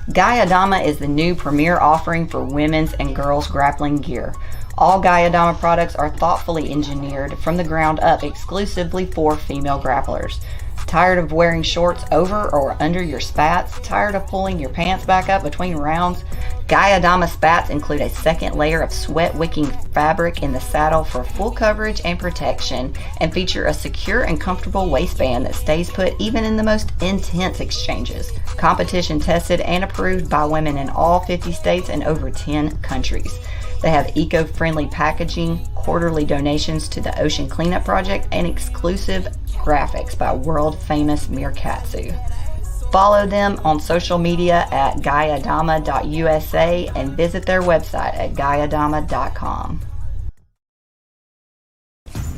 Gaiadama is the new premier offering for women's and girls' grappling gear. All Gaiadama products are thoughtfully engineered from the ground up exclusively for female grapplers. Tired of wearing shorts over or under your spats? Tired of pulling your pants back up between rounds? Gaiadama spats include a second layer of sweat-wicking fabric in the saddle for full coverage and protection, and feature a secure and comfortable waistband that stays put even in the most intense exchanges. Competition tested and approved by women in all 50 states and over 10 countries. They have eco-friendly packaging, quarterly donations to the Ocean Cleanup Project, and exclusive graphics by world-famous Mirkatsu. Follow them on social media at gaiadama.usa and visit their website at gaiadama.com.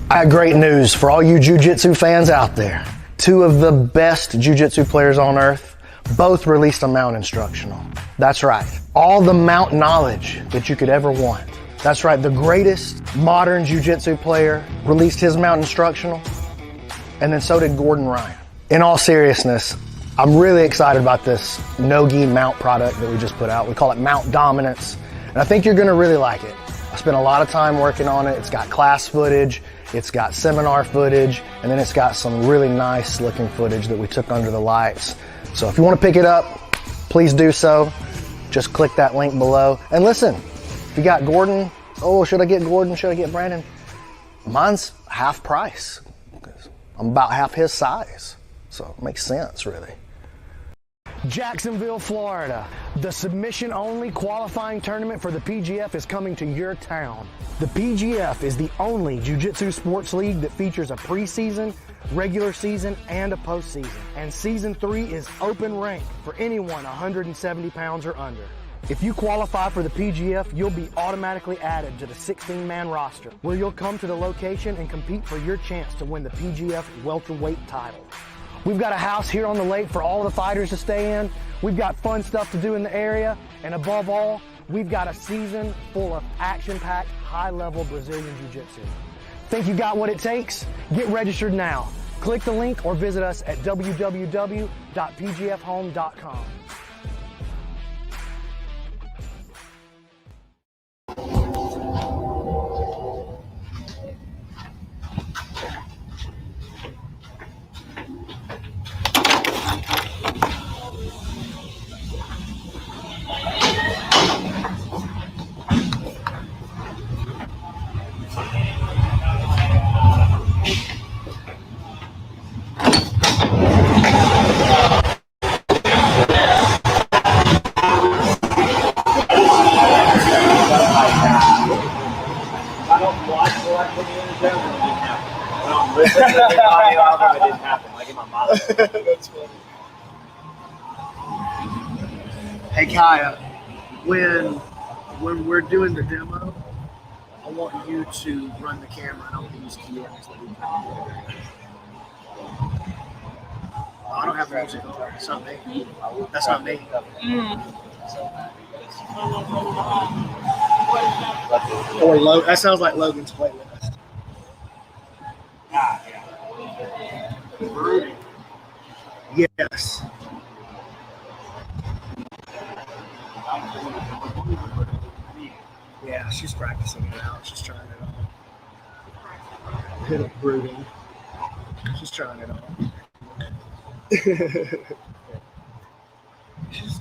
I have great news for all you jiu-jitsu fans out there. Two of the best jiu-jitsu players on earth both released a mount instructional. That's right, all the mount knowledge that you could ever want. That's right, the greatest modern jiu-jitsu player released his mount instructional, and then so did Gordon Ryan. In all seriousness, I'm really excited about this no-gi mount product that we just put out. We call it Mount Dominance, and I think you're gonna really like it. I spent a lot of time working on it. It's got class footage, it's got seminar footage, and then it's got some really nice looking footage that we took under the lights. So if you wanna pick it up, please do so. Just click that link below. And listen, if you got Gordon, oh, should I get Gordon, should I get Brandon? Mine's half price. I'm about half his size, so it makes sense, really. Jacksonville, Florida. The submission-only qualifying tournament for the PGF is coming to your town. The PGF is the only jiu-jitsu sports league that features a preseason, regular season, and a postseason. And Season 3 is open rank for anyone 170 pounds or under. If you qualify for the PGF, you'll be automatically added to the 16-man roster, where you'll come to the location and compete for your chance to win the PGF welterweight title. We've got a house here on the lake for all the fighters to stay in. We've got fun stuff to do in the area. And above all, we've got a season full of action-packed, high-level Brazilian Jiu-Jitsu. Think you got what it takes? Get registered now. Click the link or visit us at www.pgfhome.com. That's funny. Hey Kaya, when we're doing the demo, I want you to run the camera and I'll use keywords. I don't have the music on. It's not me. That's not me. Or that sounds like Logan's playlist. Yes. Yeah, she's practicing it out. She's trying it on. Hit up brooding. She's trying it on. She's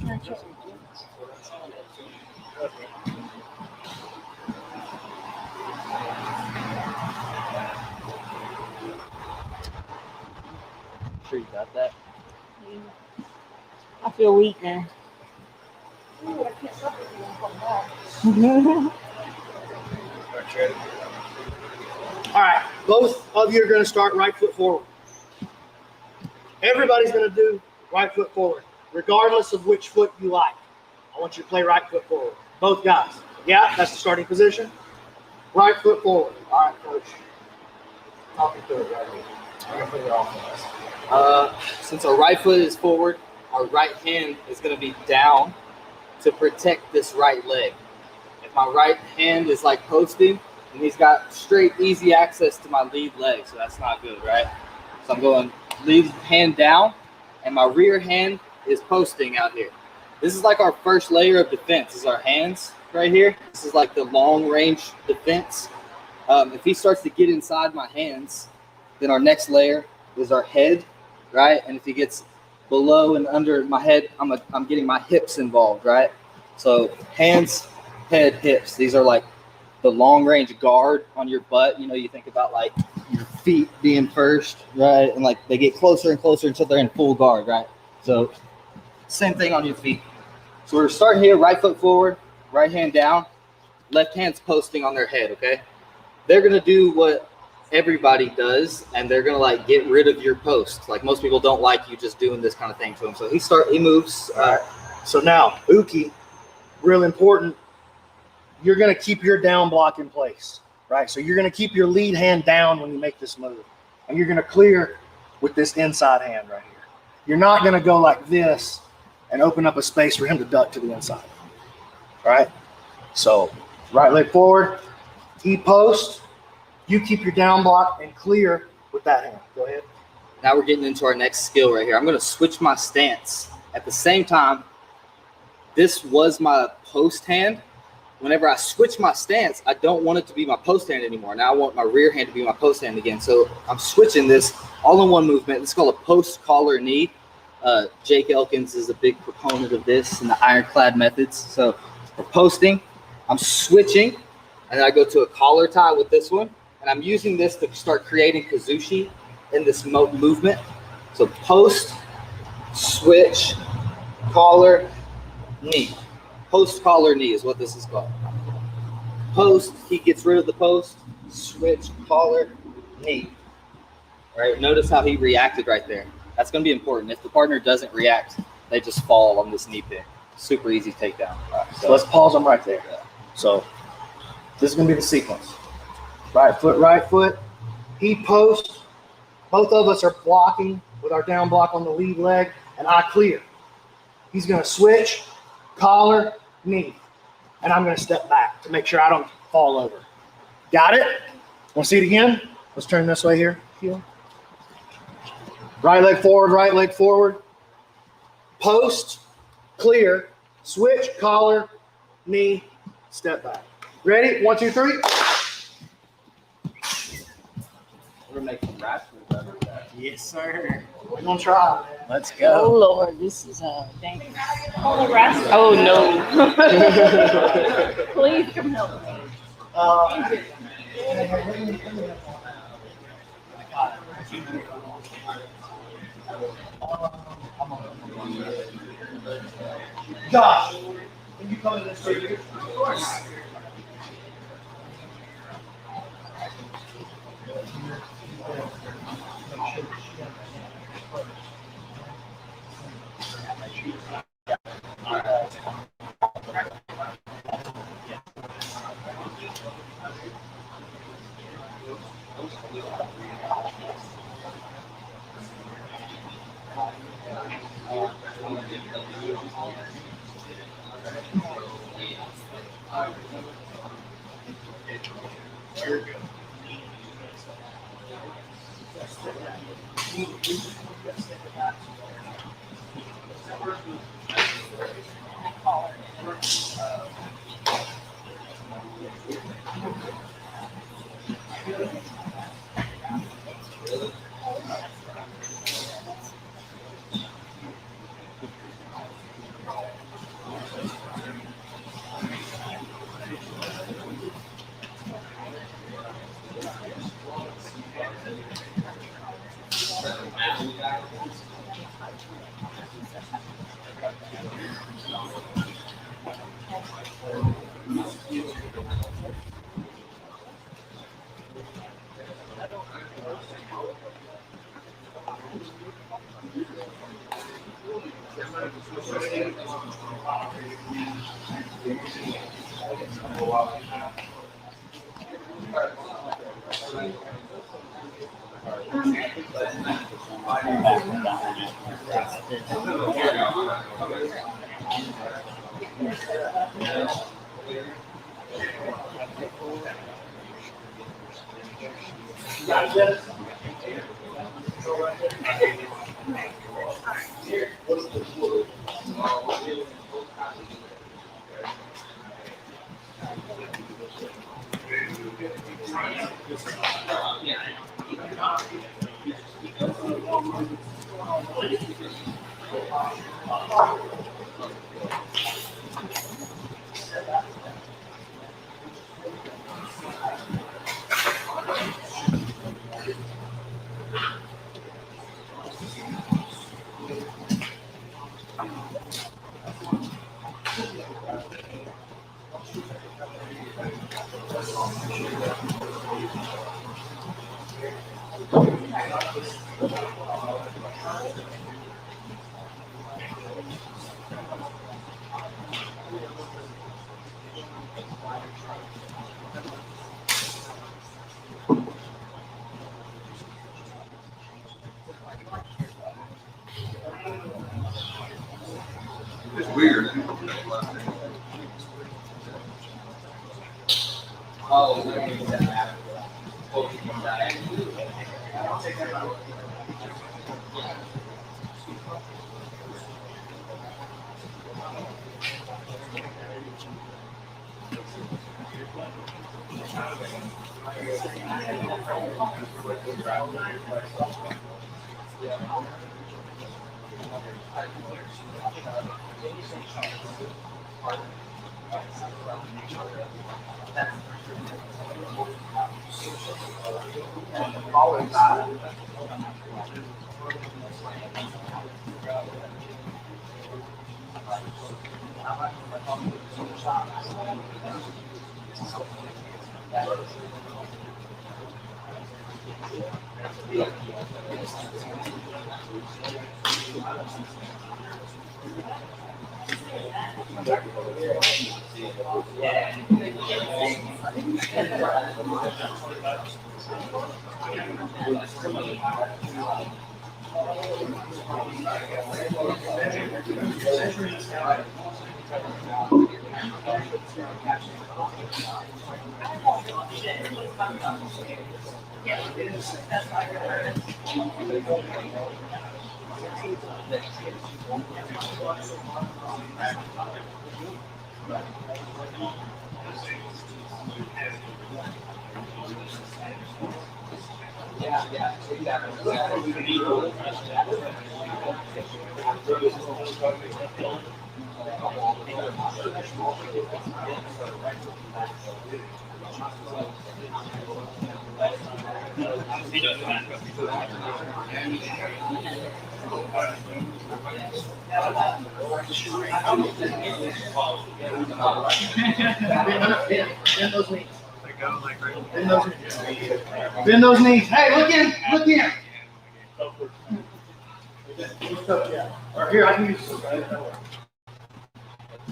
sure you got that? I feel weak now. All right, both of you are going to start right foot forward. Everybody's going to do right foot forward, regardless of which foot you like. I want you to play right foot forward. Both guys. Yeah, that's the starting position. Right foot forward. All right, coach. Talk me through it right here. I'm going to put it off. Since our right foot is forward, our right hand is going to be down to protect this right leg. If my right hand is like posting, and he's got straight, easy access to my lead leg, so that's not good, right? So I'm going lead hand down, and my rear hand is posting out here. This is like our first layer of defense. This is our hands right here. This is like the long range defense. If he starts to get inside my hands, then our next layer is our head, right? And if he gets below and under my head, I'm getting my hips involved, right? So hands, head, hips. These are like the long range guard on your butt. You know, you think about like your feet being first, right? And like they get closer and closer until they're in full guard, right? So same thing on your feet. So we're starting here, right foot forward, right hand down, left hand's posting on their head, okay? They're gonna do what everybody does, and they're gonna like get rid of your post. Like most people don't like you just doing this kind of thing to them. So he moves. So now, uke, real important. You're gonna keep your down block in place, right? So you're gonna keep your lead hand down when you make this move, and you're gonna clear with this inside hand right here. You're not gonna go like this and open up a space for him to duck to the inside, right? So right leg forward, he posts, you keep your down block and clear with that hand. Go ahead. Now we're getting into our next skill right here. I'm gonna switch my stance. At the same time, this was my post hand. Whenever I switch my stance, I don't want it to be my post hand anymore. Now I want my rear hand to be my post hand again. So I'm switching this all in one movement. It's called a post collar knee. Jake Elkins is a big proponent of this in the ironclad methods. So we're posting, I'm switching, and then I go to a collar tie with this one, and I'm using this to start creating kazushi in this movement. So post, switch, collar, knee. Post collar knee is what this is called. Post, he gets rid of the post, switch, collar, knee. All right, notice how he reacted right there. That's going to be important. If the partner doesn't react, they just fall on this knee pick. Super easy takedown. Right, so let's pause them right there. Yeah. So this is going to be the sequence. Right foot. He posts. Both of us are blocking with our down block on the lead leg, and I clear. He's going to switch, collar, knee, and I'm going to step back to make sure I don't fall over. Got it? Want to see it again? Let's turn this way here. Heel. Right leg forward. Post, clear, switch, collar, knee, step back. Ready? 1, 2, 3. We're going to make some raps with that. Yes, sir. We're going to try. Let's go. Oh, Lord, this is dangerous. Oh, no. Please come help me. Josh, can you come in this way? Of course. It's weird. Bend those knees. Bend those knees. Bend those knees. Hey, look in. Look in. Or here, I can use this.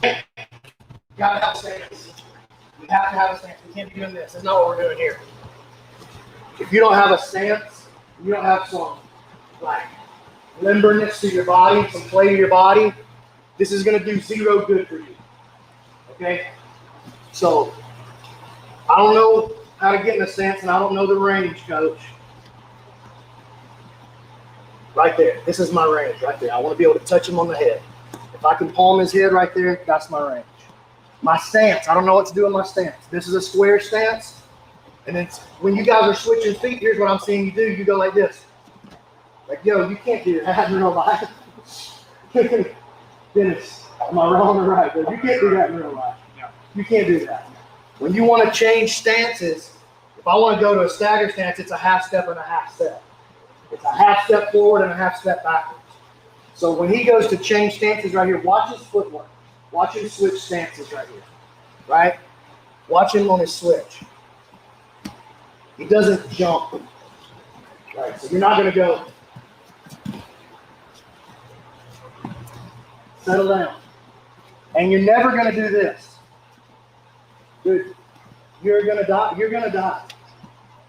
Hey, you gotta have a stance. We have to have a stance. We can't be doing this. That's not what we're doing here. If you don't have a stance, you don't have some like limberness to your body, some play to your body, this is gonna do zero good for you. Okay? So I don't know how to get in a stance and I don't know the range, coach. Right there. This is my range right there. I want to be able to touch him on the head. If I can palm his head right there, that's my range. My stance, I don't know what to do in my stance. This is a square stance. And then when you guys are switching feet, here's what I'm seeing you do. You go like this. Like, yo, you can't do that in real life. Dennis, am I wrong or right? You can't do that in real life. You can't do that. When you want to change stances, if I want to go to a stagger stance, it's a half step and a half step. It's a half step forward and a half step backwards. So when he goes to change stances right here, watch his footwork. Watch him switch stances right here. Right? Watch him on his switch. He doesn't jump. Right, so you're not going to go. Settle down. And you're never going to do this. Dude, you're going to die. You're going to die.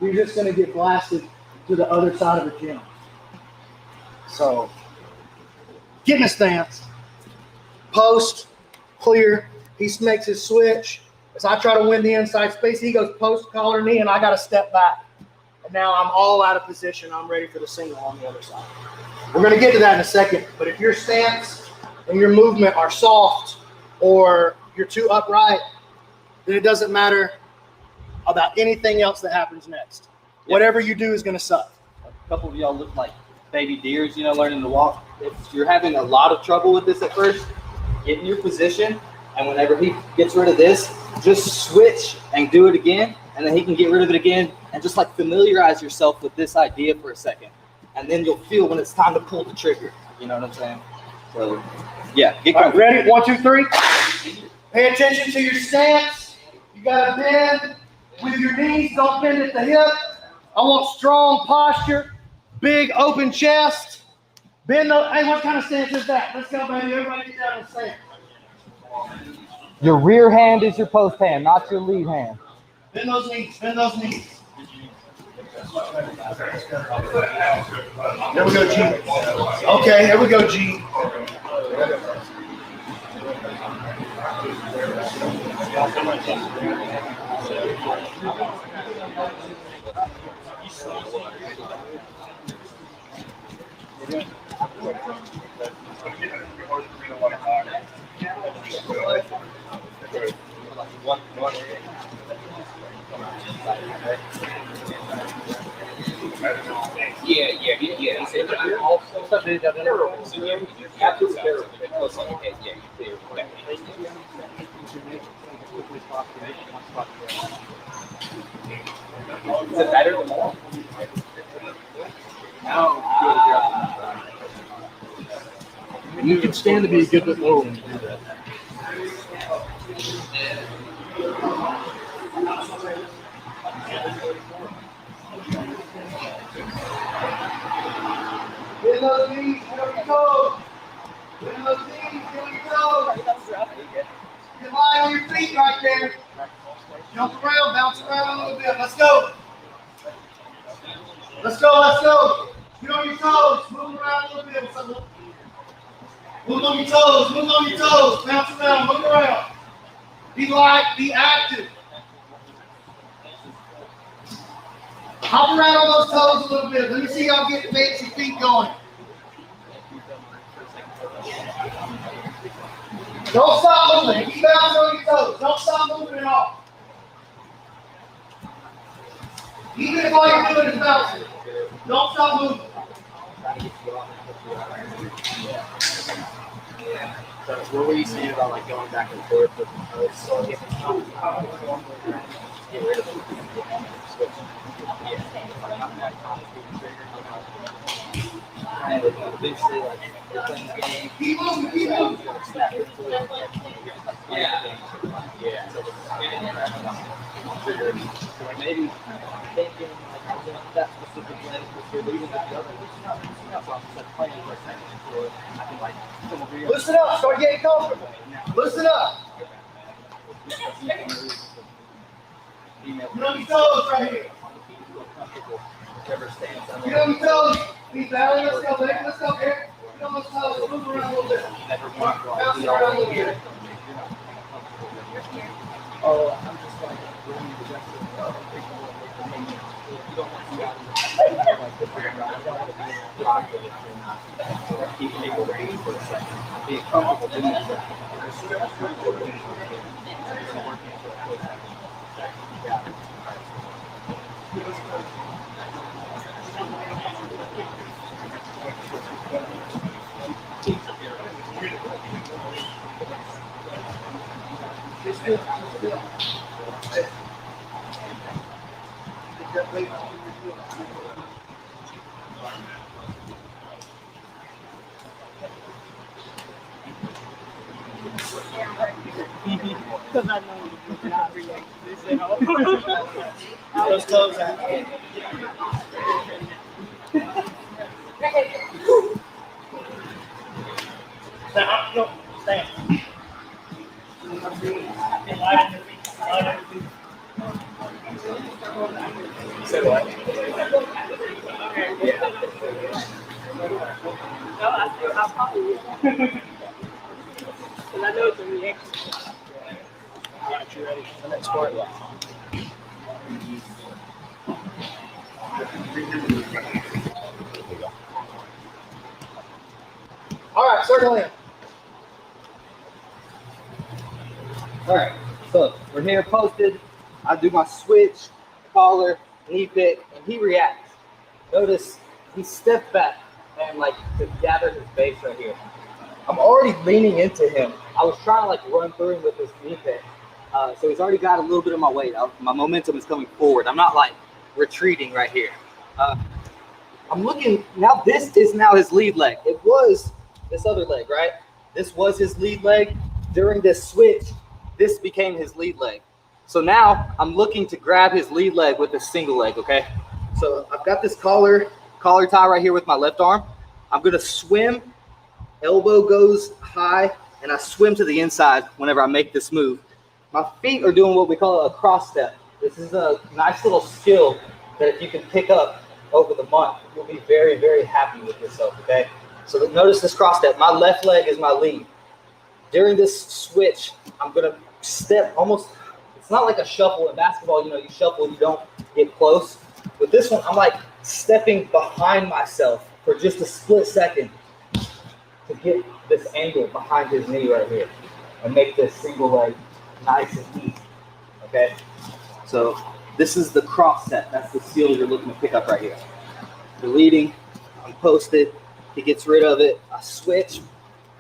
You're just going to get blasted to the other side of the gym. So, get in a stance. Post, clear. He makes his switch. As I try to win the inside space, he goes post, collar, knee, and I got to step back. And now I'm all out of position. I'm ready for the single on the other side. We're going to get to that in a second. But if your stance and your movement are soft or you're too upright, then it doesn't matter about anything else that happens next. Whatever you do is going to suck. A couple of y'all look like baby deers, learning to walk. If you're having a lot of trouble with this at first, get in your position, and whenever he gets rid of this, just switch and do it again, and then he can get rid of it again, and just like familiarize yourself with this idea for a second, and then you'll feel when it's time to pull the trigger. You know what I'm saying? So, yeah, get All right, ready? 1, 2, 3. Pay attention to your stance. You got to bend with your knees. Don't bend at the hip. I want strong posture, big open chest. Bend the. Hey, what kind of stance is that? Let's go, baby. Everybody get down and stance. Your rear hand is your post hand, not your lead hand. Bend those knees. Bend those knees. There we go, G. Okay, here we go, G. Yeah. He said, is it better than all? You can stand to be a good bit lower when you do that. Bend those knees, get on your toes. Bend those knees, get on your toes. You lie on your feet right there. Jump around, bounce around a little bit. Let's go. Let's go, let's go. Get on your toes, move around a little bit. Move on your toes, move on your toes. Bounce around, move around. Be light, be active. Hop around on those toes a little bit. Let me see y'all get fancy feet going. Don't stop moving. Keep bouncing on your toes. Don't stop moving at all. Even if all you're doing is bouncing, don't stop moving. So what were you saying about like going back and forth with the toes? Get rid of it. Switch. And eventually, like, you're playing the game. Keep moving, keep moving. Snap into it. Yeah. So like maybe thinking like that specific leg, if you're leaving with the other, so I'm just like playing for a second before I can like come over here. Listen up, start getting comfortable. Listen up. Get on your toes right here. Get on your toes. Be down. Let's go, baby. Let's go, Eric. Get on those toes. Move around a little bit. Bounce around a little bit. Oh, I'm just like running the rest of the you don't want to be out of the keep people range for a second. Be comfortable doing that. Because I know you cannot react to this at all. Those toes out. Now, no, stand. Light on your feet. Light on your feet. Say what? No, I probably will. Because I know it's a reaction. All right, you ready? The next part. All right, circle in. All right, so we're here posted. I do my switch, collar, knee pick, and he reacts. Notice he stepped back and like to gather his base right here. I'm already leaning into him. I was trying to like run through him with this knee pick. So he's already got a little bit of my weight. My momentum is coming forward. I'm not like retreating right here. I'm looking, now this is now his lead leg. It was this other leg, right? This was his lead leg. During this switch, this became his lead leg. So now I'm looking to grab his lead leg with a single leg, okay? So I've got this collar tie right here with my left arm. I'm gonna swim, elbow goes high, and I swim to the inside whenever I make this move. My feet are doing what we call a cross step. This is a nice little skill that if you can pick up over the month, you'll be very, very happy with yourself, okay? So notice this cross step. My left leg is my lead. During this switch, I'm gonna step almost, it's not like a shuffle in basketball, you know, you shuffle, you don't get close. With this one, I'm like stepping behind myself for just a split second to get this angle behind his knee right here and make this single leg nice and easy, okay? So this is the cross set. That's the skill you're looking to pick up right here. You're leading, I'm posted, he gets rid of it, I switch,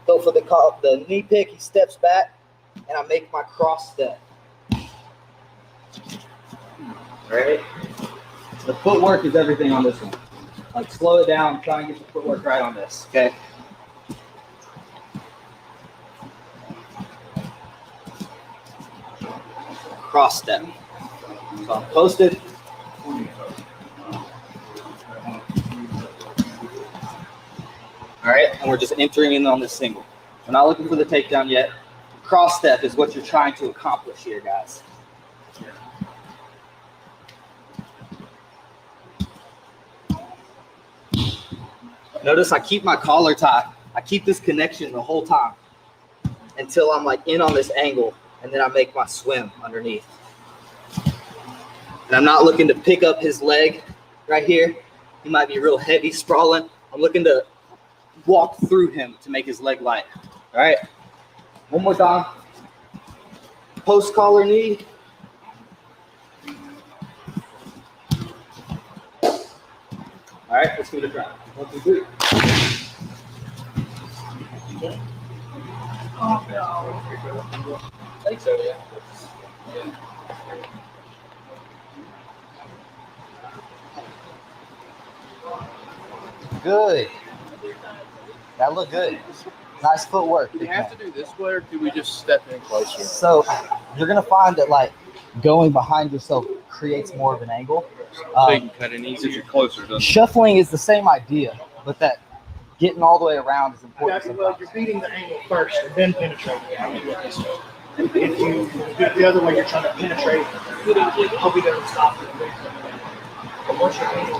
go for the knee pick, he steps back, and I make my cross step. All right? The footwork is everything on this one. Like slow it down, try and get the footwork right on this, okay? Cross step. So I'm posted. All right, and we're just entering in on this single. We're not looking for the takedown yet. Cross step is what you're trying to accomplish here, guys. Notice I keep my collar tie. I keep this connection the whole time until I'm like in on this angle, and then I make my swim underneath. And I'm not looking to pick up his leg right here. He might be real heavy, sprawling. I'm looking to walk through him to make his leg light. All right, one more time. Post collar knee. All right, let's give it a try. 1, 2, 3. I think so, yeah. Good. That looked good. Nice footwork. Do we have to do this way, or do we just step in closer? So you're gonna find that like going behind yourself creates more of an angle. So you can cut it easier closer, doesn't it? Shuffling is the same idea, but that getting all the way around is important. Yeah, well, you're beating the angle first and then penetrating. If you do it the other way, you're trying to penetrate. Hope he doesn't stop it. But once you're angle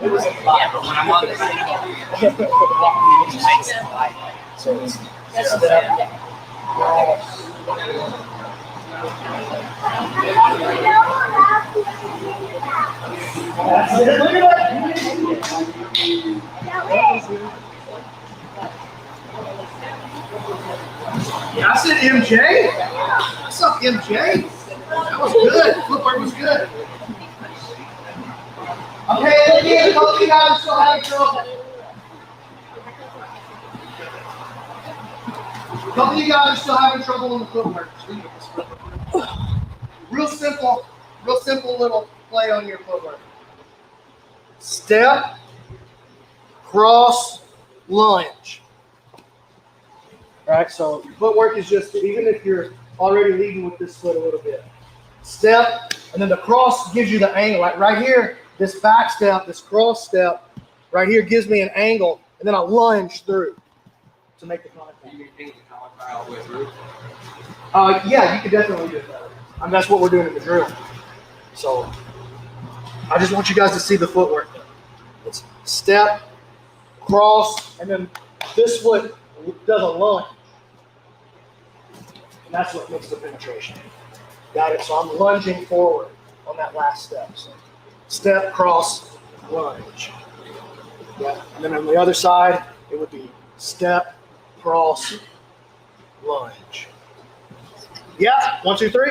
It was a lot. Yeah, but when I'm on the signal, So it's step, cross. That's it. Look at that. I said MJ. What's up, MJ? That was good. Footwork was good. Okay, again, a couple of you guys are still having trouble. A couple of you guys are still having trouble on the footwork. Real simple little play on your footwork. Step, cross, lunge. All right, so your footwork is just, even if you're already leading with this foot a little bit. Step, and then the cross gives you the angle. Like right here, this back step, this cross step, right here gives me an angle, and then I lunge through to make the contact. Yeah, you could definitely do that. I mean, that's what we're doing in the drill. So I just want you guys to see the footwork. It's step, cross, and then this foot does a lunge. And that's what makes the penetration. Got it? So I'm lunging forward on that last step. So step, cross, lunge. Yeah. And then on the other side, it would be step, cross, lunge. Yeah. 1, 2, 3.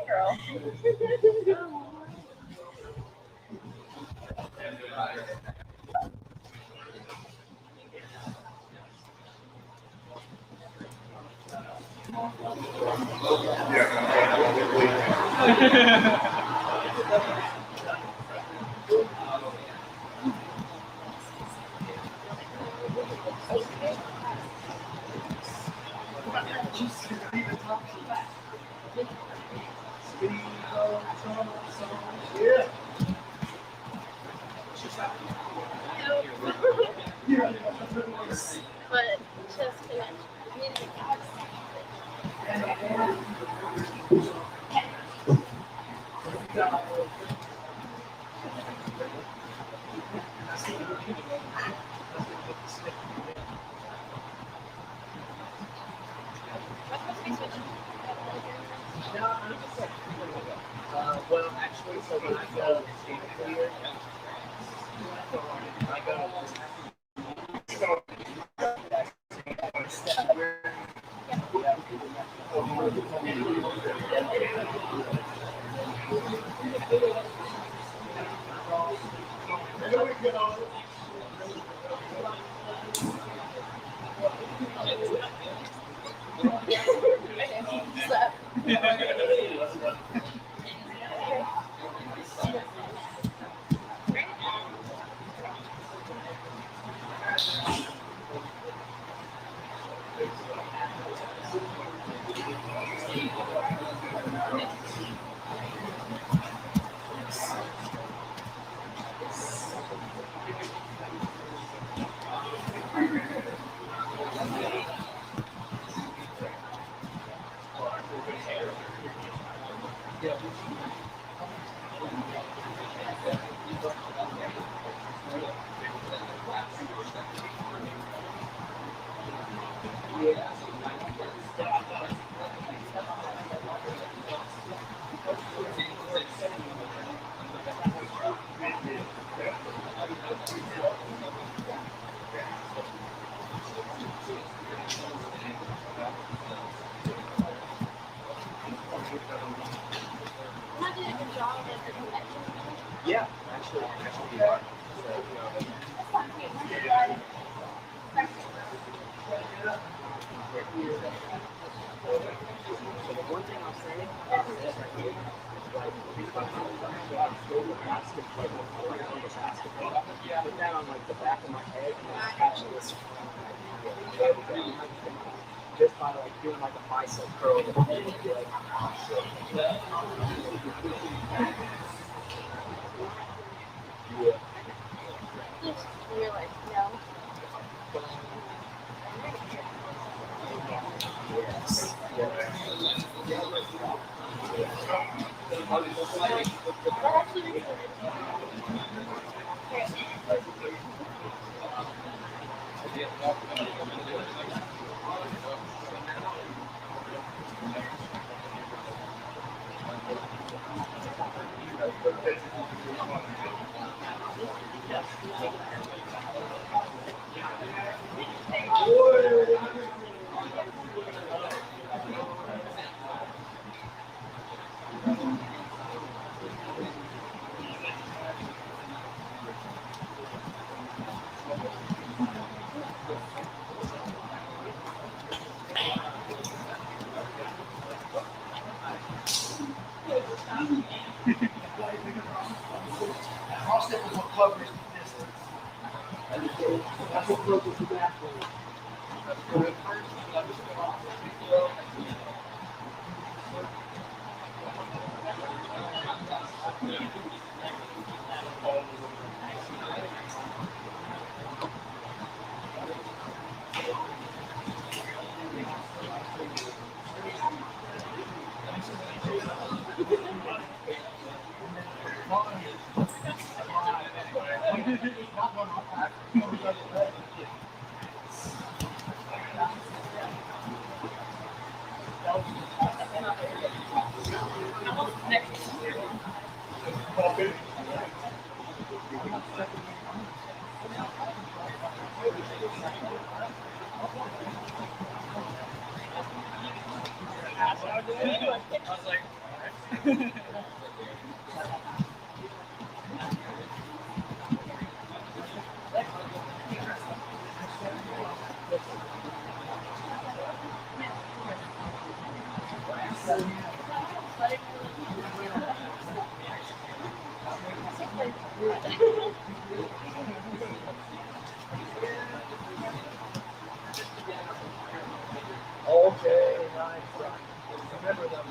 Girl. Yeah. But just connect. well, actually, so when I go clear, I go. Yeah, actually, you are. So the one thing I'll say is this right here, like, put that on like the back of my head and then catch this just by like doing like a bicep curl. Yeah. You're like, no. Yes. Yes. Cross step is what covers the distance. That's what covers the back. Okay, nice. Remember that.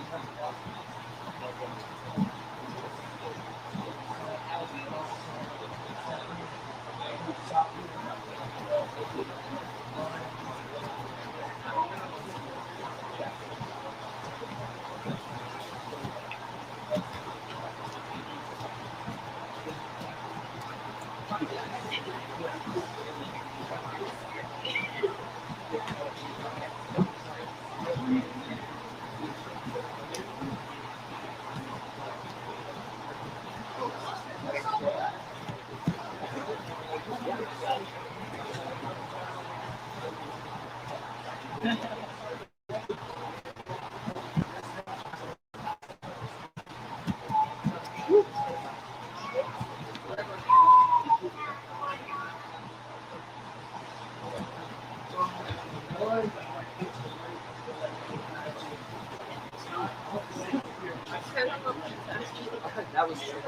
That was Sure.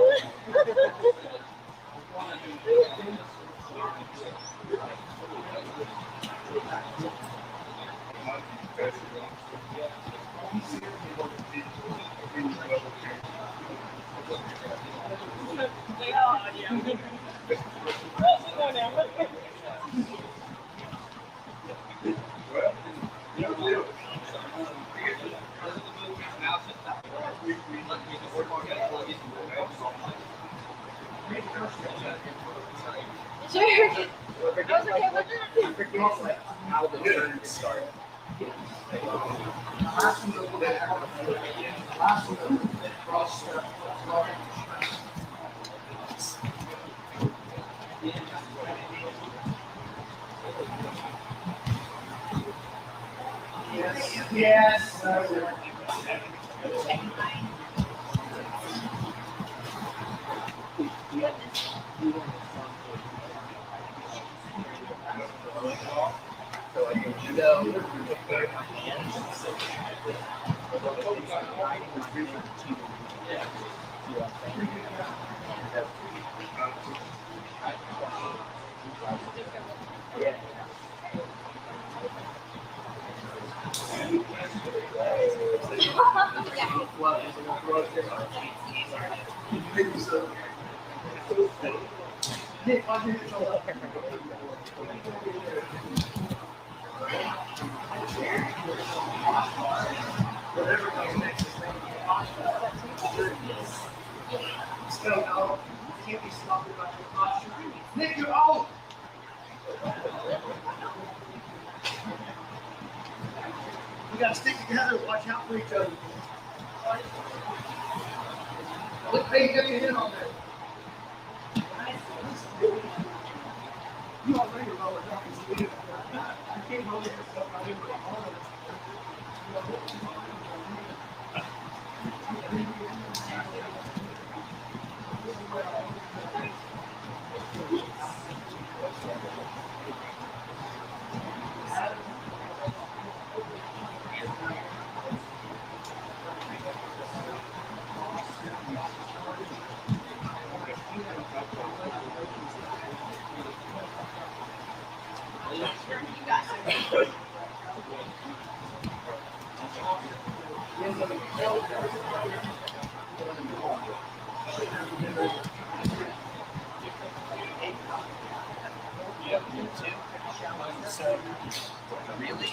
I was okay with it. how the turn started. Yes. Can't be sloppy about your posture. Nick, you're out. We gotta stick together. Watch out for each other. Look, hey, get your head on there. So, really,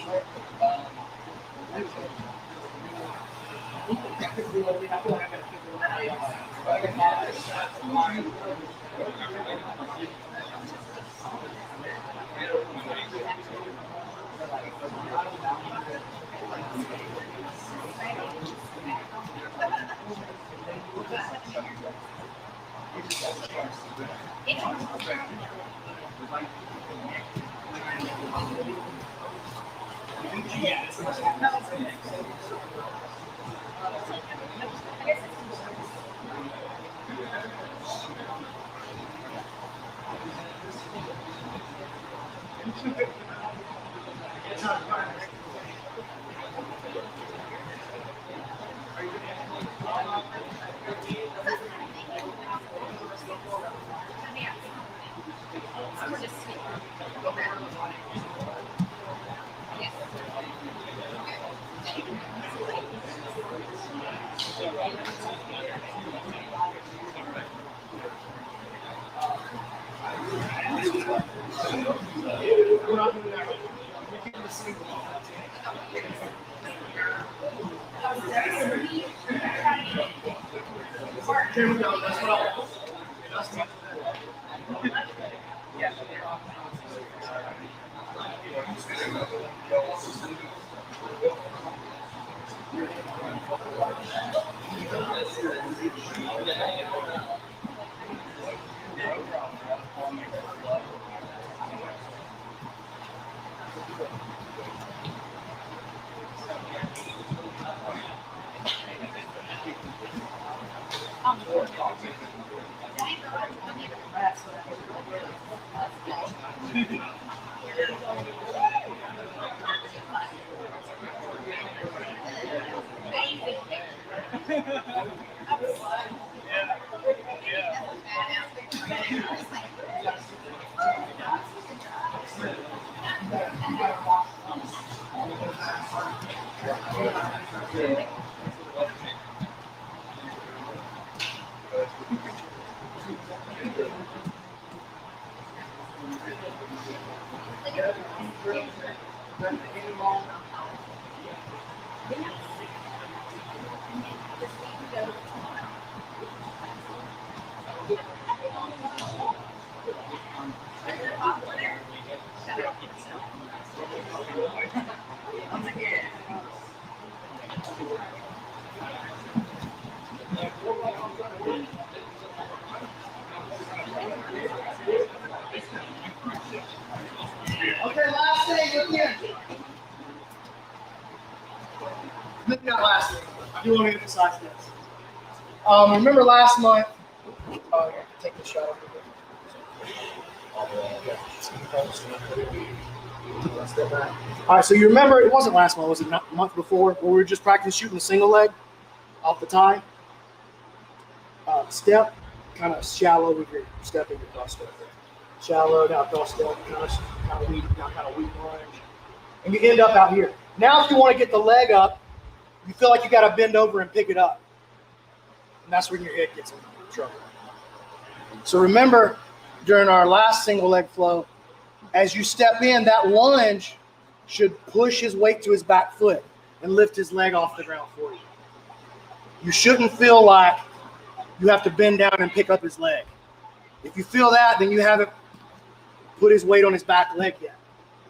Okay, last thing again. Maybe not last thing. I do want to emphasize this. Remember last month? Take the shot. All right, so you remember it wasn't last month, was it the month before, where we were just practicing shooting the single leg off the tie? Step, kind of shallow with your step in your cross step. Shallow, now cross step, kind of weak, now kind of weak lunge. And you end up out here. Now if you want to get the leg up, you feel like you got to bend over and pick it up. And that's when your head gets in trouble. So remember, during our last single leg flow, as you step in, that lunge should push his weight to his back foot and lift his leg off the ground for you. You shouldn't feel like you have to bend down and pick up his leg. If you feel that, then you haven't put his weight on his back leg yet.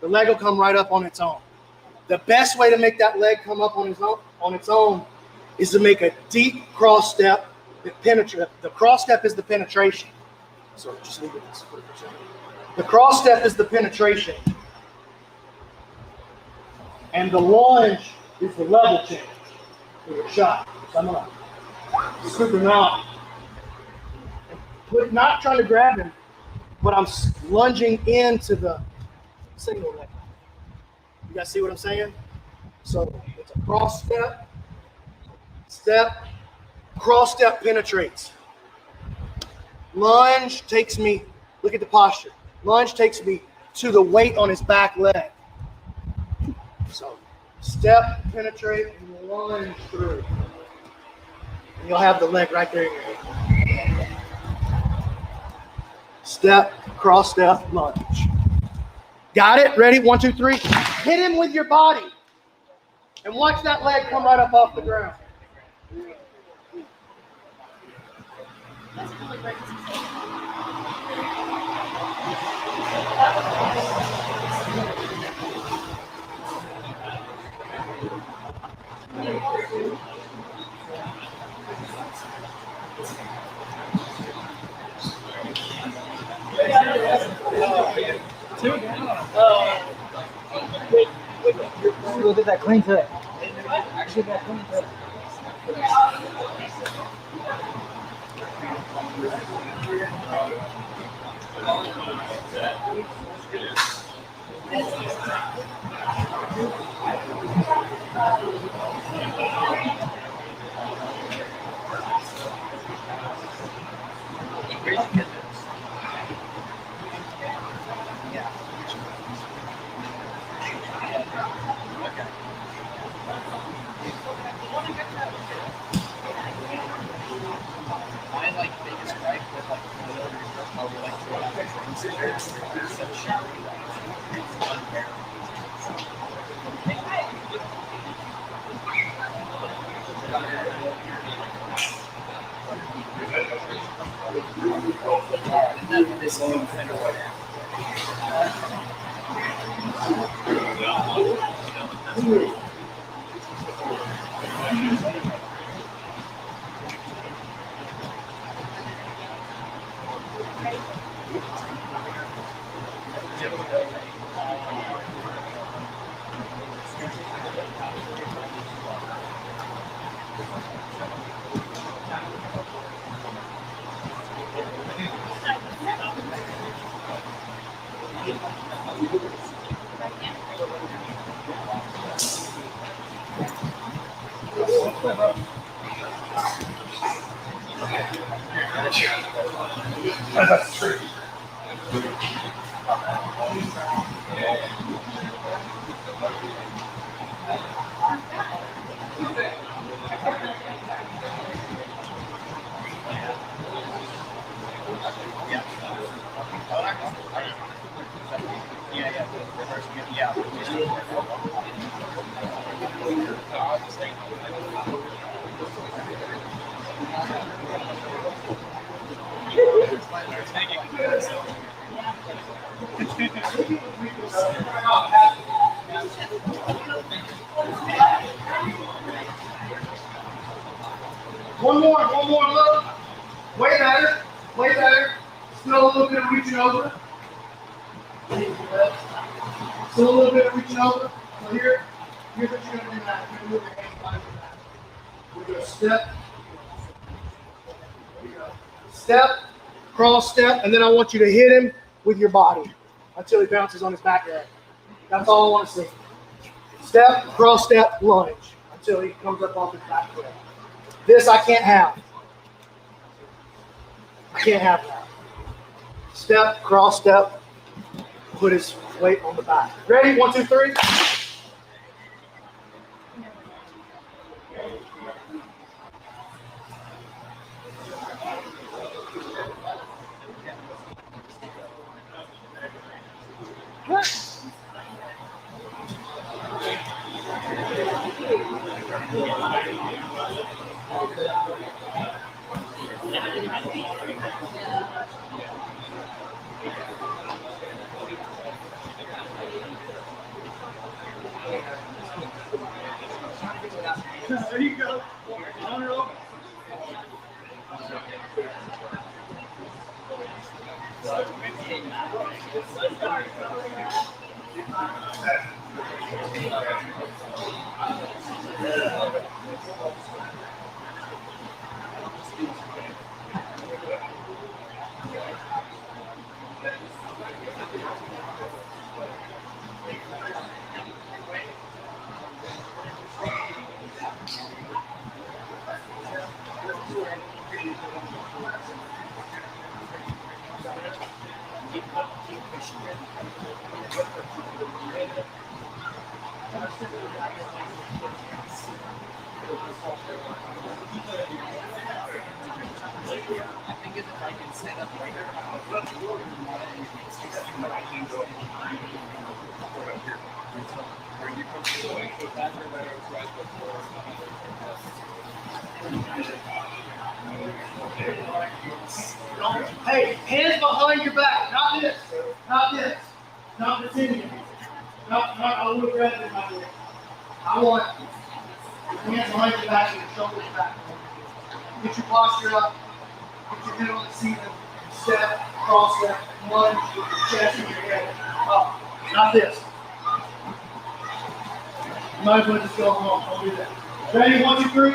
The leg will come right up on its own. The best way to make that leg come up on its own is to make a deep cross step that penetrates. The cross step is the penetration. So just leave it this for a second. The cross step is the penetration. And the lunge is the level change for your shot. So I'm going to scoop him out. Not trying to grab him, but I'm lunging into the single leg. You guys see what I'm saying? So it's a cross step, step, cross step penetrates. Lunge takes me, look at the posture. Lunge takes me to the weight on his back leg. So step, penetrate, and lunge through. And you'll have the leg right there in your hand. Step, cross step, lunge. Got it? Ready? 1, 2, 3. Hit him with your body. And watch that leg come right up off the ground. Look at that clean cut. Actually, that clean cut. One more look. Way better. Still a little bit of reaching over. Still a little bit of reaching over. So here's what you're going to do now. You're going to move your hands behind your back. We're going to step. Step, cross step, and then I want you to hit him with your body until he bounces on his back leg. That's all I want to see. Step, cross step, lunge until he comes up off his back leg. This I can't have. I can't have that. Step, cross step, put his weight on the back. Ready? 1, 2, 3. There you go. On your own. Hey, hands behind your back, not this, not this, not pretending. Not, I would have rather than I did. I want your hands behind your back and your shoulders back. Get your posture up, get your head on the ceiling, step, cross step, lunge with your chest and your head up. Not this. You might as well just go home. Don't do that. Ready? 1, 2, 3.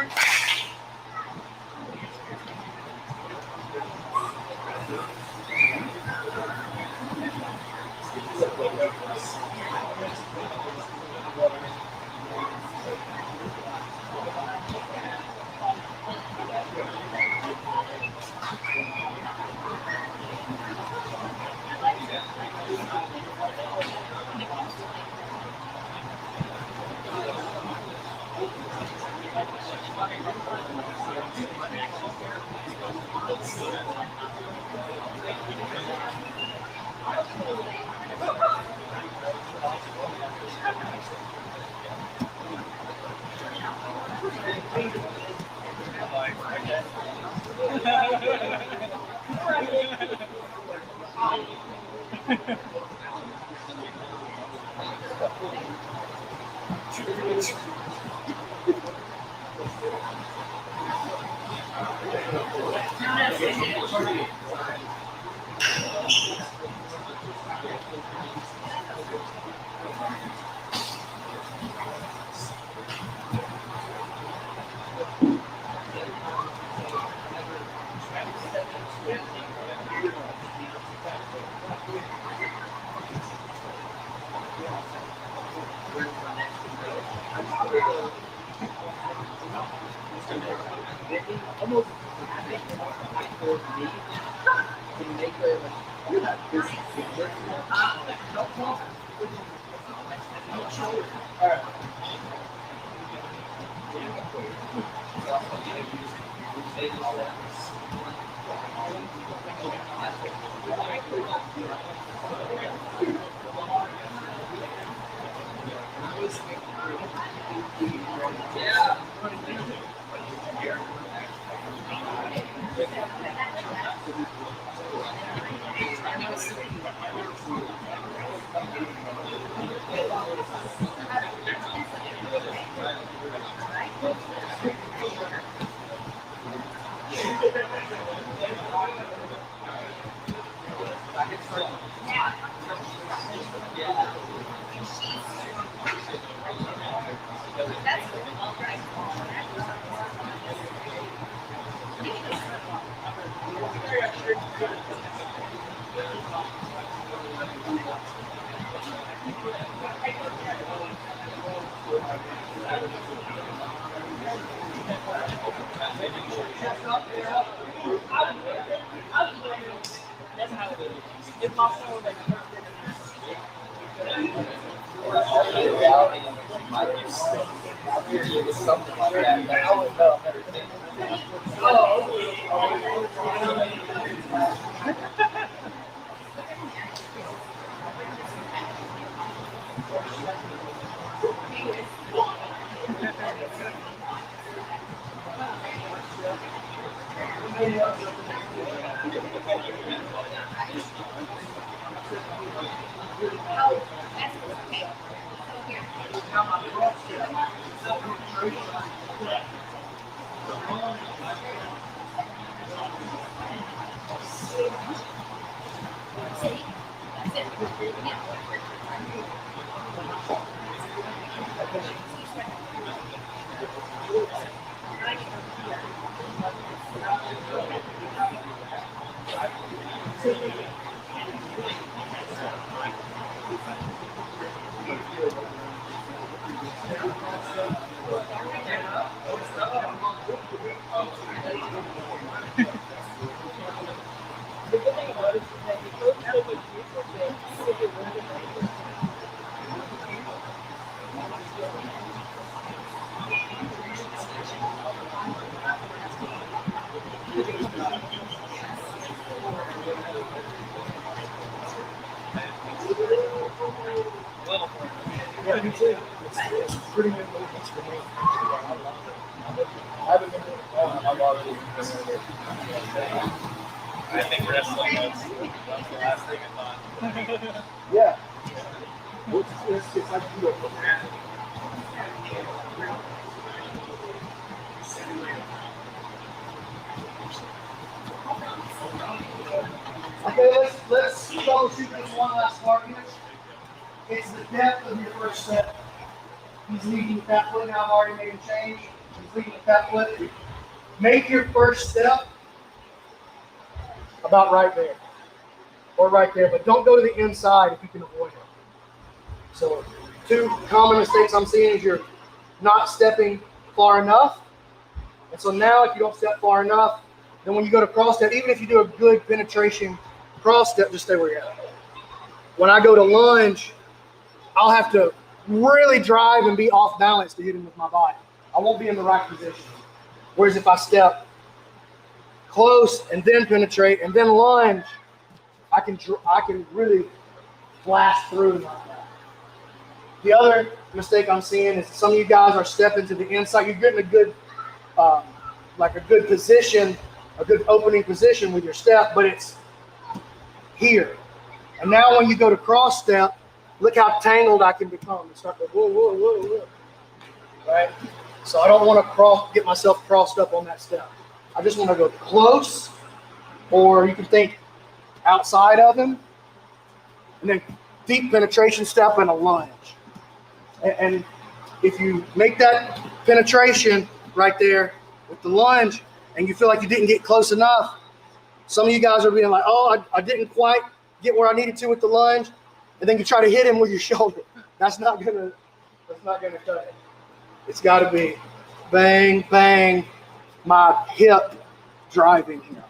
Yeah, me too. It's pretty good movements for me. I haven't been doing it. I've already been doing it. I think wrestling that's the last thing I thought. Yeah. It's like judo. Okay, let's troubleshoot this one last part here. It's the depth of your first step. He's leading with that foot. Now I've already made a change. He's leading with that foot. Make your first step about right there. Or right there, but don't go to the inside if you can avoid it. So, two common mistakes I'm seeing is you're not stepping far enough. And so now if you don't step far enough, then when you go to cross step, even if you do a good penetration cross step, just stay where you're at. When I go to lunge, I'll have to really drive and be off balance to hit him with my body. I won't be in the right position. Whereas if I step close and then penetrate and then lunge, I can really blast through like that. The other mistake I'm seeing is some of you guys are stepping to the inside. You're getting a good, like a good position, a good opening position with your step, but it's here. And now when you go to cross step, look how tangled I can become and start to whoa, whoa, whoa, whoa. Right? So I don't want to get myself crossed up on that step. I just want to go close, or you can think outside of him, and then deep penetration step and a lunge. And if you make that penetration right there with the lunge and you feel like you didn't get close enough, some of you guys are being like, oh, I didn't quite get where I needed to with the lunge, and then you try to hit him with your shoulder. That's not gonna cut it. It's got to be bang, bang, my hip driving him.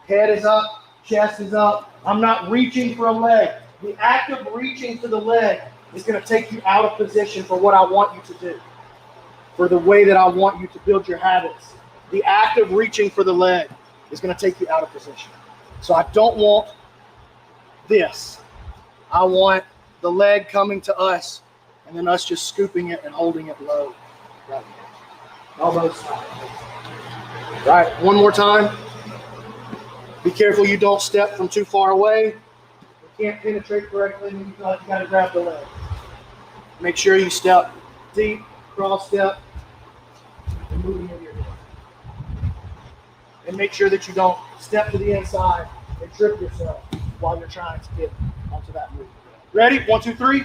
Head is up, chest is up. I'm not reaching for a leg. The act of reaching for the leg is going to take you out of position for what I want you to do, for the way that I want you to build your habits. The act of reaching for the leg is going to take you out of position. So I don't want this. I want the leg coming to us and then us just scooping it and holding it low. Right. Elbows. Right, one more time. Be careful you don't step from too far away. You can't penetrate correctly, and you got to grab the leg. Make sure you step deep, cross step, and moving into your hip. And make sure that you don't step to the inside and trip yourself while you're trying to get onto that move. Ready? 1, 2, 3.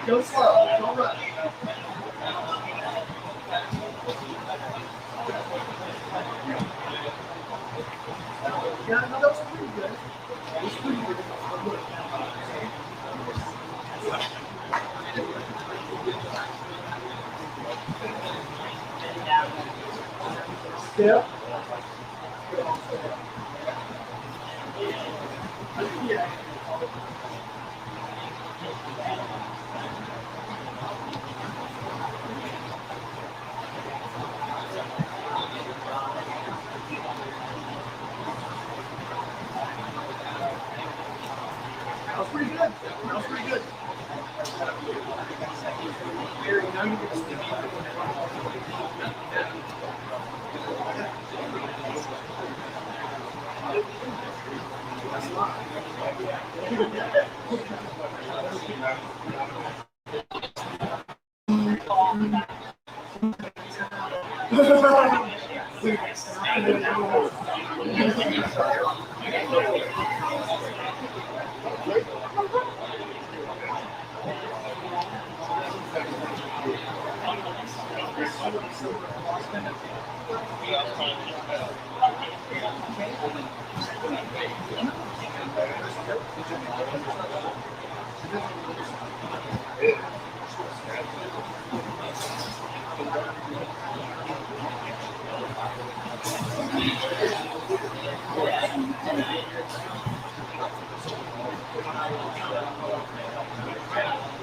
Go slow, don't rush. Yeah, no, that was pretty good. That was pretty good. Step. Yeah. That was pretty good. That was pretty good. Gary, now you get to speak. That's not.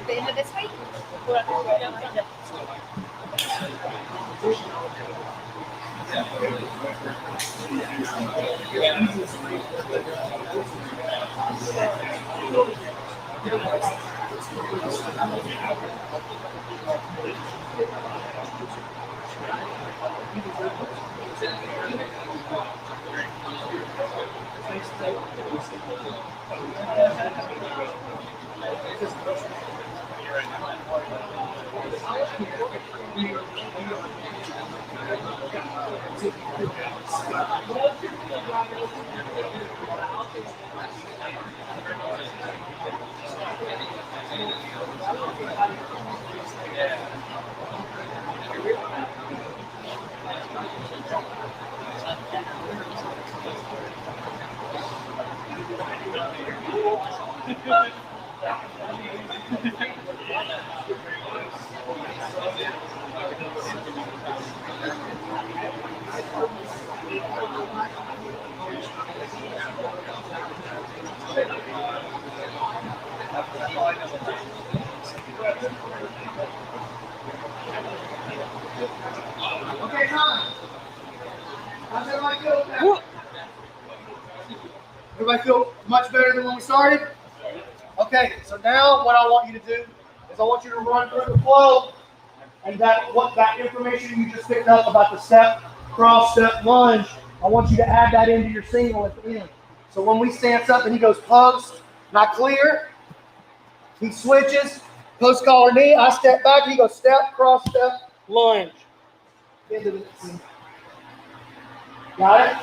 The end of this week? Okay, time. How's everybody feel now? Everybody feel much better than when we started? Okay, so now what I want you to do is I want you to run through the flow and that information you just picked up about the step, cross, step, lunge, I want you to add that into your single at the end. So when we stance up and he goes post, not clear, he switches, post collar knee, I step back, he goes step, cross, step, lunge. Got it?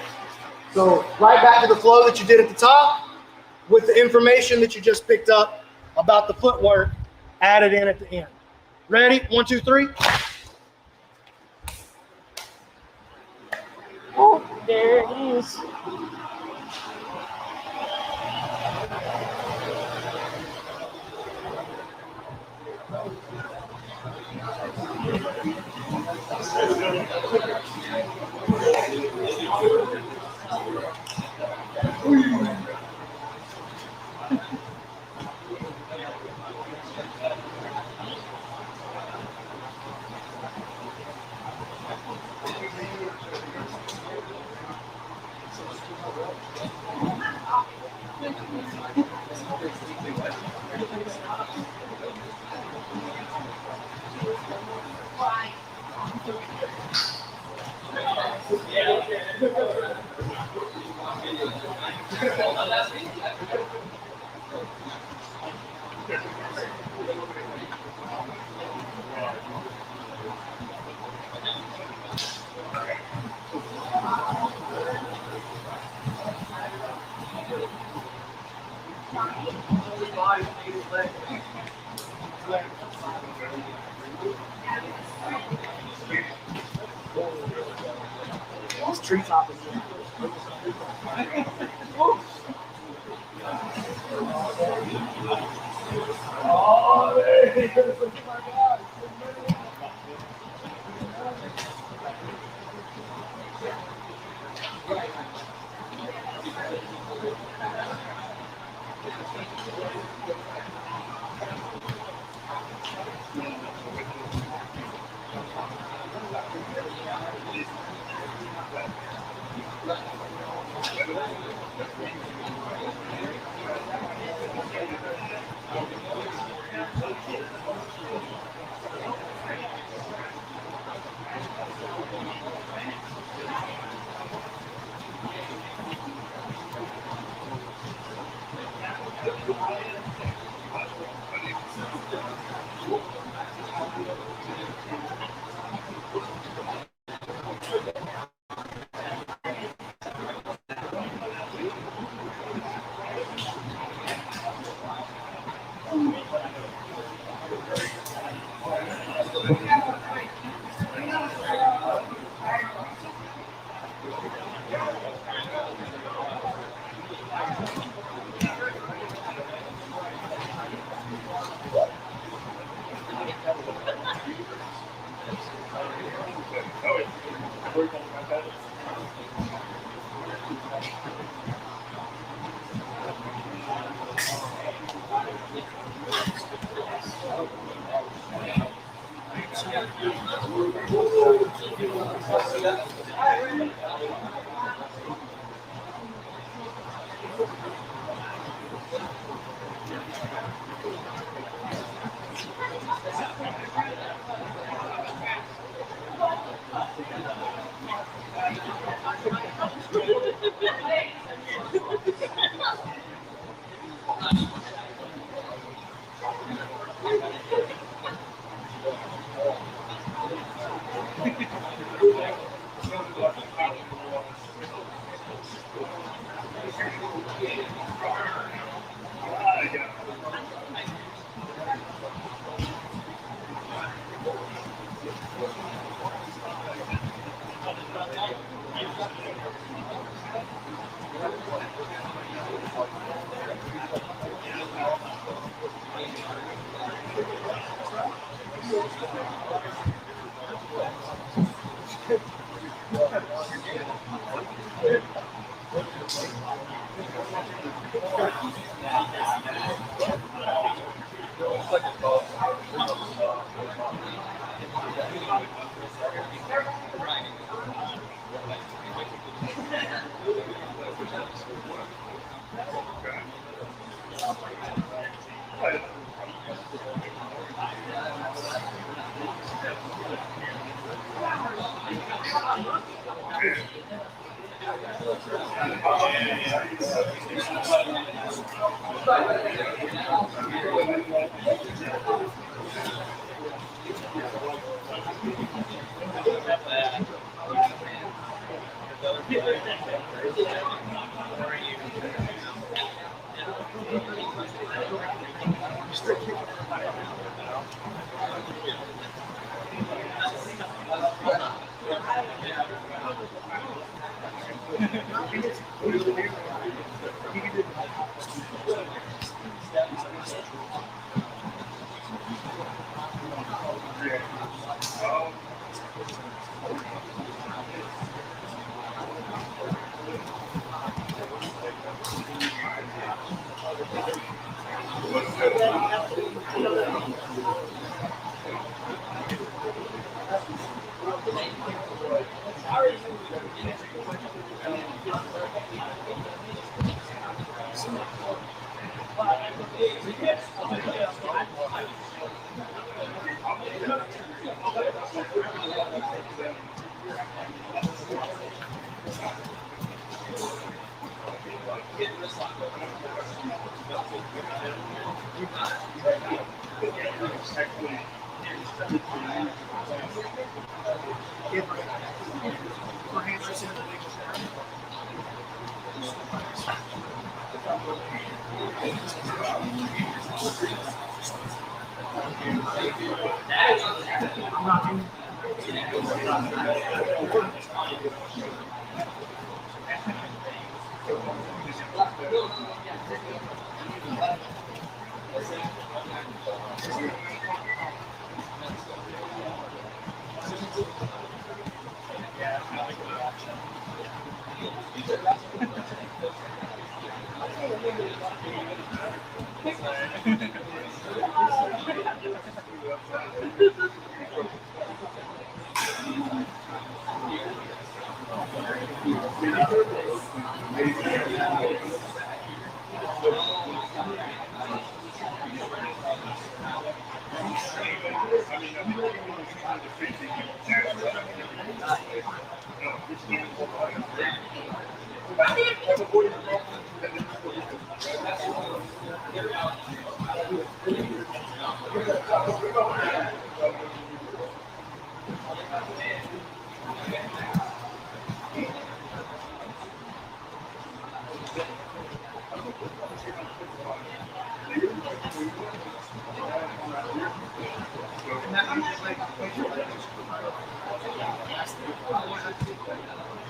So right back to the flow that you did at the top with the information that you just picked up about the footwork added in at the end. Ready? 1, 2, 3. Oh, there it is. This treetop is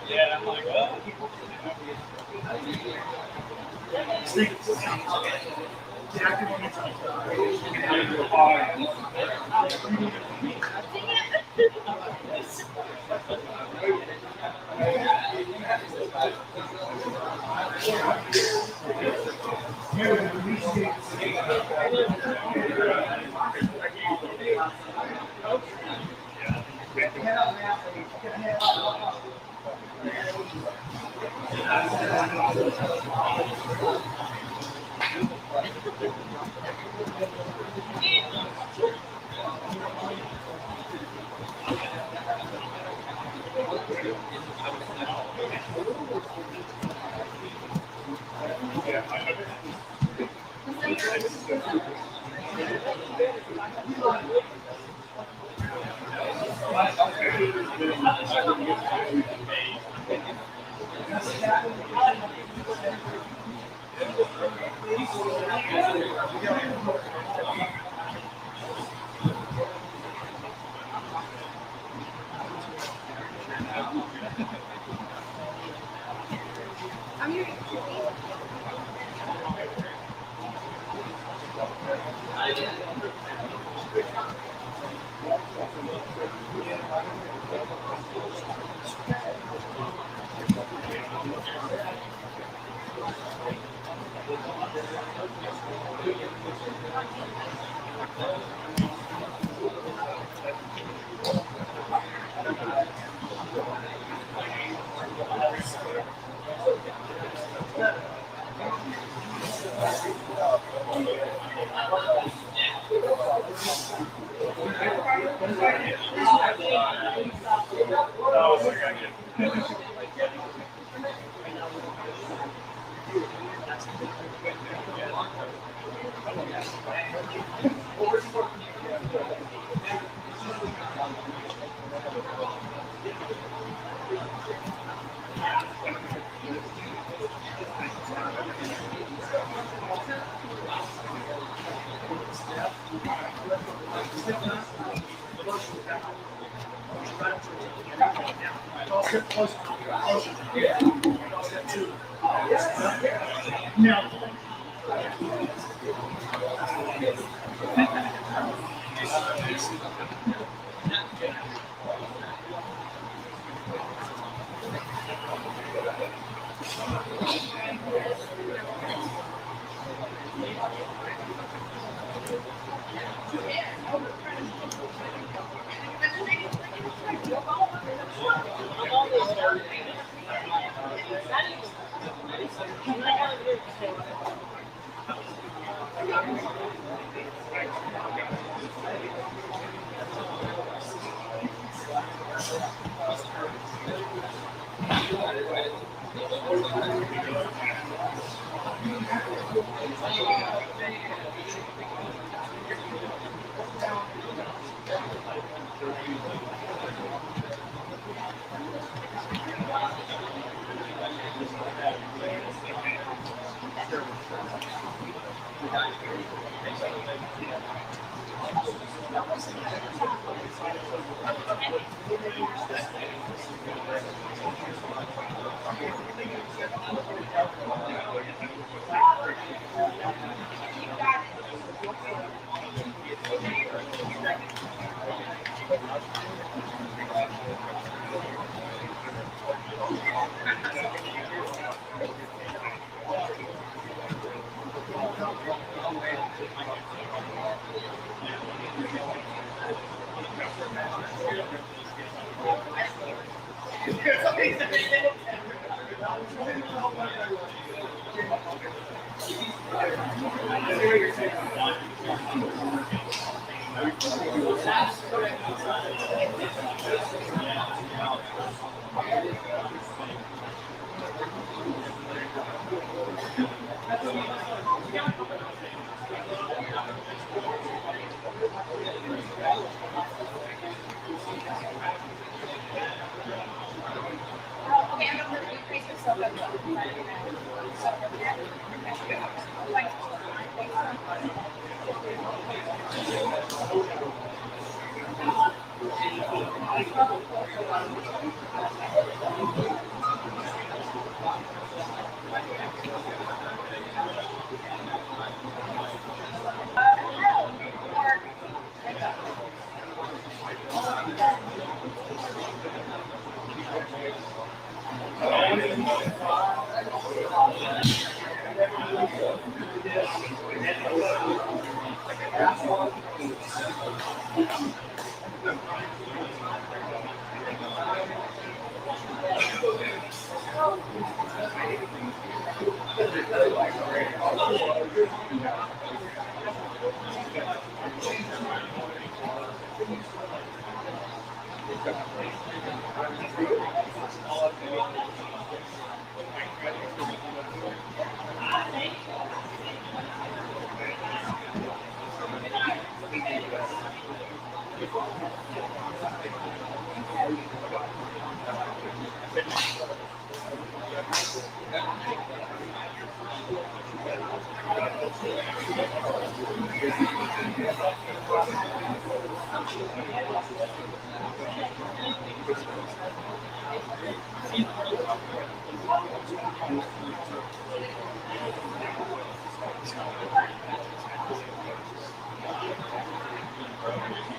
Yeah, I'm like, oh. Okay, I'm gonna increase yourself up.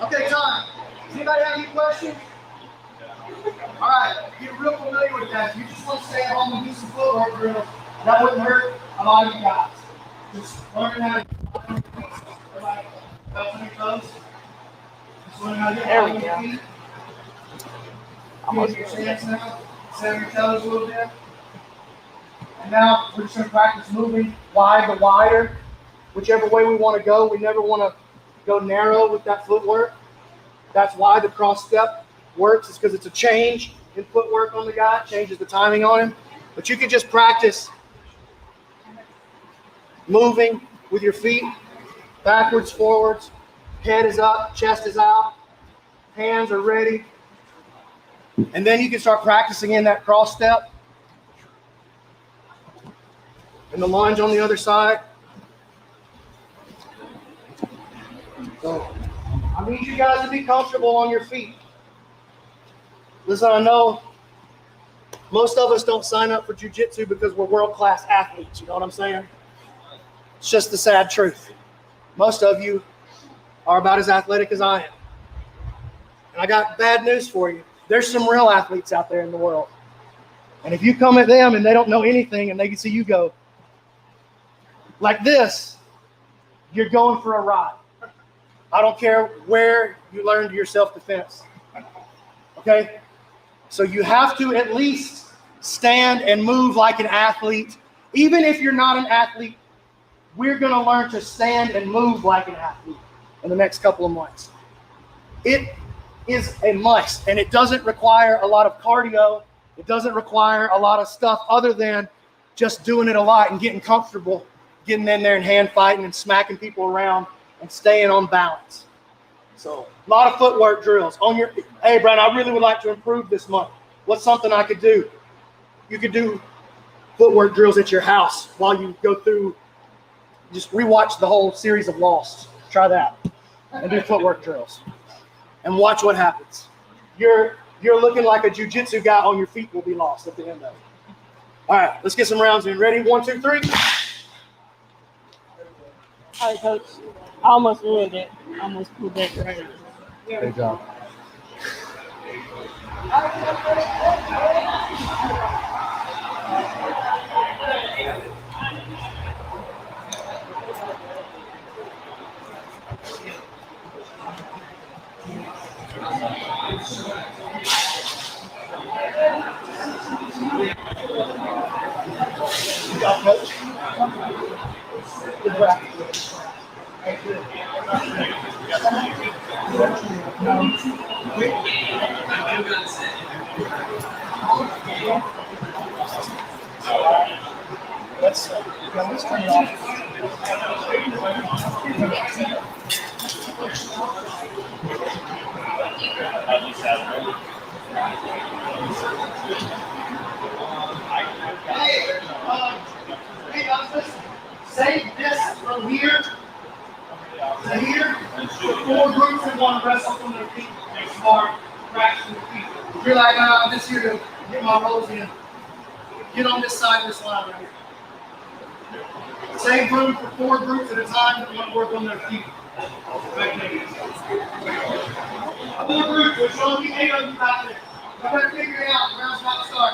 Okay, time. Does anybody have any questions? All right, get real familiar with that. If you just want to stay at home and do some footwork drills, that wouldn't hurt a lot of you guys. Just learning how to everybody up on your toes. Just learning how to get There on we your go. feet. Almost Get your stance now. Set your toes a little bit. And now we're just going to practice moving wide to wider. Whichever way we want to go, we never want to go narrow with that footwork. That's why the cross step works, is because it's a change in footwork on the guy, changes the timing on him. But you can just practice moving with your feet, backwards, forwards, head is up, chest is out, hands are ready. And then you can start practicing in that cross step. And the lunge on the other side. So I need you guys to be comfortable on your feet. Listen, I know most of us don't sign up for jiu-jitsu because we're world-class athletes. You know what I'm saying? It's just the sad truth. Most of you are about as athletic as I am. And I got bad news for you. There's some real athletes out there in the world. And if you come at them and they don't know anything and they can see you go like this, you're going for a ride. I don't care where you learned your self-defense. Okay? So you have to at least stand and move like an athlete. Even if you're not an athlete, we're going to learn to stand and move like an athlete in the next couple of months. It is a must, and it doesn't require a lot of cardio. It doesn't require a lot of stuff other than just doing it a lot and getting comfortable, getting in there and hand fighting and smacking people around and staying on balance. So a lot of footwork drills on your, hey, Brian, I really would like to improve this month. What's something I could do? You could do footwork drills at your house while you go through, just rewatch the whole series of Lost. Try that. And do footwork drills. And watch what happens. You're looking like a jiu-jitsu guy on your feet will be lost at the end of it. All right, let's get some rounds in. Ready? 1, 2, 3. All right, coach. I almost ruined it. I almost pulled that right. Good job. Good job, coach. Good breath. Let's turn it off. Hey, listen. Say this from here to here. The 4 groups that want to wrestle from their feet. They start practicing their feet. If you're like, I'm just here to get my rolls in. Get on this side of this line right here. Same group for 4 groups at a time that want to work on their feet. Right there. 4 groups. There's only 8 of you back there. You better figure it out. The round's about to start.